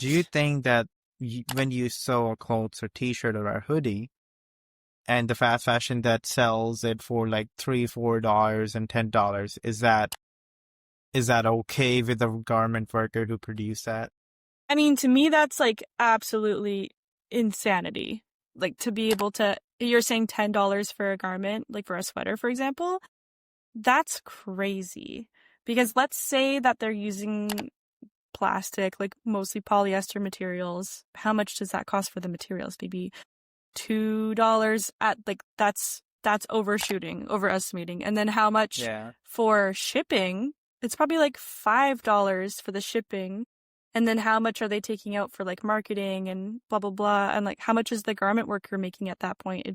Do you think that when you sew a clothes or t-shirt or a hoodie, and the fast fashion that sells it for like $3, $4 and $10, is that okay with the garment worker who produced that? I mean, to me, that's like absolutely insanity. Like to be able to, you're saying $10 for a garment, like for a sweater, for example, that's crazy. Because let's say that they're using plastic, like mostly polyester materials. How much does that cost for the materials? Maybe $2 at like that's overshooting, overestimating. And then how much Yeah. for shipping? It's probably like $5 for the shipping. And then how much are they taking out for like marketing and blah, blah, blah. And like how much is the garment worker making at that point?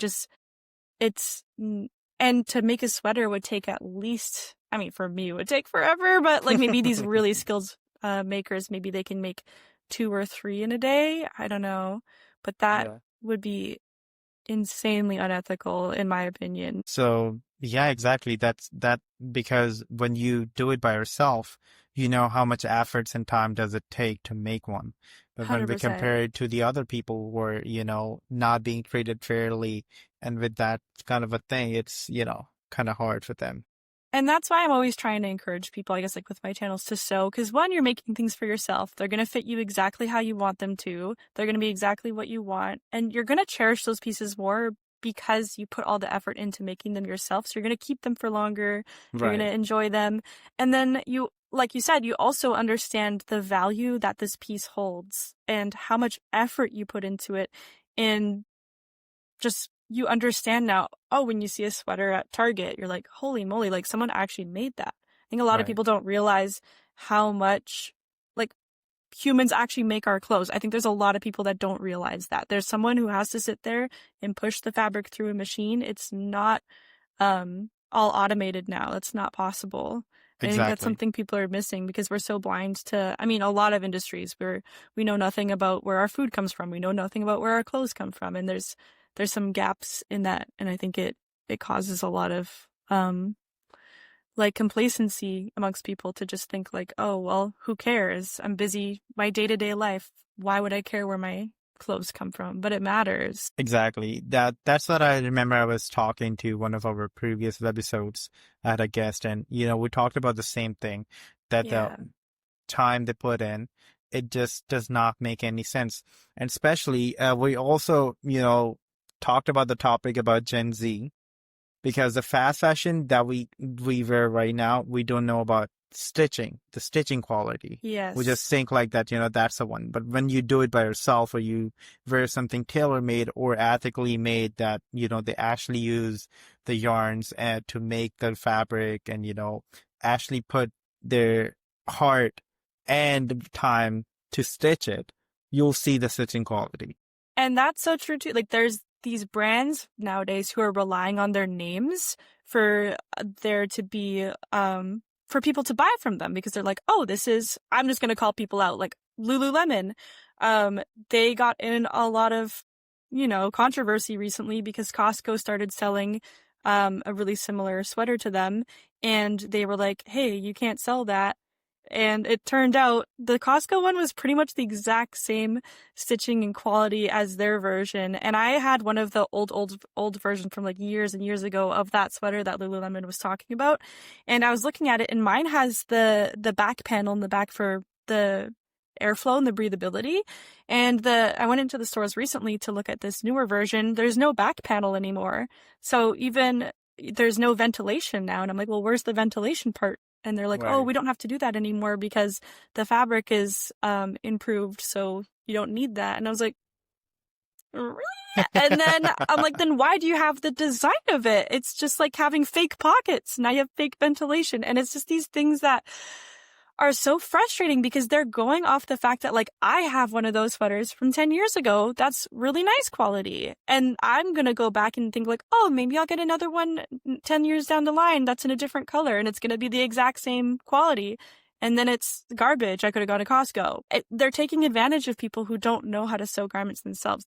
And to make a sweater would take at least, I mean, for me, it would take forever, but like maybe these really skilled makers, maybe they can make 2 or 3 in a day. I don't know. But that Yeah. would be insanely unethical, in my opinion. So yeah, exactly. That's because when you do it by yourself, you know how much efforts and time does it take to make one. But when we 100%. compare it to the other people who are, not being treated fairly, and with that kind of a thing, it's, kind of hard for them. And that's why I'm always trying to encourage people, I guess, like with my channels to sew. Because one, you're making things for yourself. They're going to fit you exactly how you want them to. They're going to be exactly what you want. And you're going to cherish those pieces more because you put all the effort into making them yourself. So you're going to keep them for longer. You're going to enjoy them. And then you, like you said, you also understand the value that this piece holds and how much effort you put into it. And just you understand now, oh, when you see a sweater at Target, you're like, holy moly, like someone actually made that. I think a lot of people don't realize how much like humans actually make our clothes. I think there's a lot of people that don't realize that. There's someone who has to sit there and push the fabric through a machine. It's not all automated now. That's not possible. I think that's something people are missing because we're so blind to, I mean, a lot of industries where we know nothing about where our food comes from. We know nothing about where our clothes come from. And there's some gaps in that. And I think it causes a lot of, like complacency amongst people to just think like, oh, well, who cares? I'm busy, my day-to-day life. Why would I care where my clothes come from? But it matters. Exactly. That's what I remember. I was talking to one of our previous episodes. I had a guest, and we talked about the same thing, that the time they put in, it just does not make any sense. And especially, we also, talked about the topic about Gen Z, because the fast fashion that we wear right now, we don't know about the stitching quality. Yes. We just think like that, that's the one. But when you do it by yourself, or you wear something tailor-made or ethically made, that, they actually use the yarns to make the fabric, and, actually put their heart and time to stitch it, you'll see the stitching quality. And that's so true too. Like there's these brands nowadays who are relying on their names for there to be for people to buy from them, because they're like, oh, I'm just going to call people out, like Lululemon. They got in a lot of, controversy recently because Costco started selling a really similar sweater to them. And they were like, hey, you can't sell that. And it turned out the Costco one was pretty much the exact same stitching and quality as their version. And I had one of the old version from like years and years ago of that sweater that Lululemon was talking about. And I was looking at it, and mine has the back panel in the back for the airflow and the breathability. And I went into the stores recently to look at this newer version. There's no back panel anymore. So even there's no ventilation now. And I'm like, well, where's the ventilation part? And they're like, oh, we don't have to do that anymore because the fabric is improved, so you don't need that. And I was like, really? And then I'm like, then why do you have the design of it? It's just like having fake pockets. Now you have fake ventilation. And it's just these things that are so frustrating because they're going off the fact that like I have one of those sweaters from 10 years ago that's really nice quality, and I'm going to go back and think like, oh, maybe I'll get another one 10 years down the line that's in a different color and it's going to be the exact same quality, and then it's garbage. I could have gone to Costco. They're taking advantage of people who don't know how to sew garments themselves.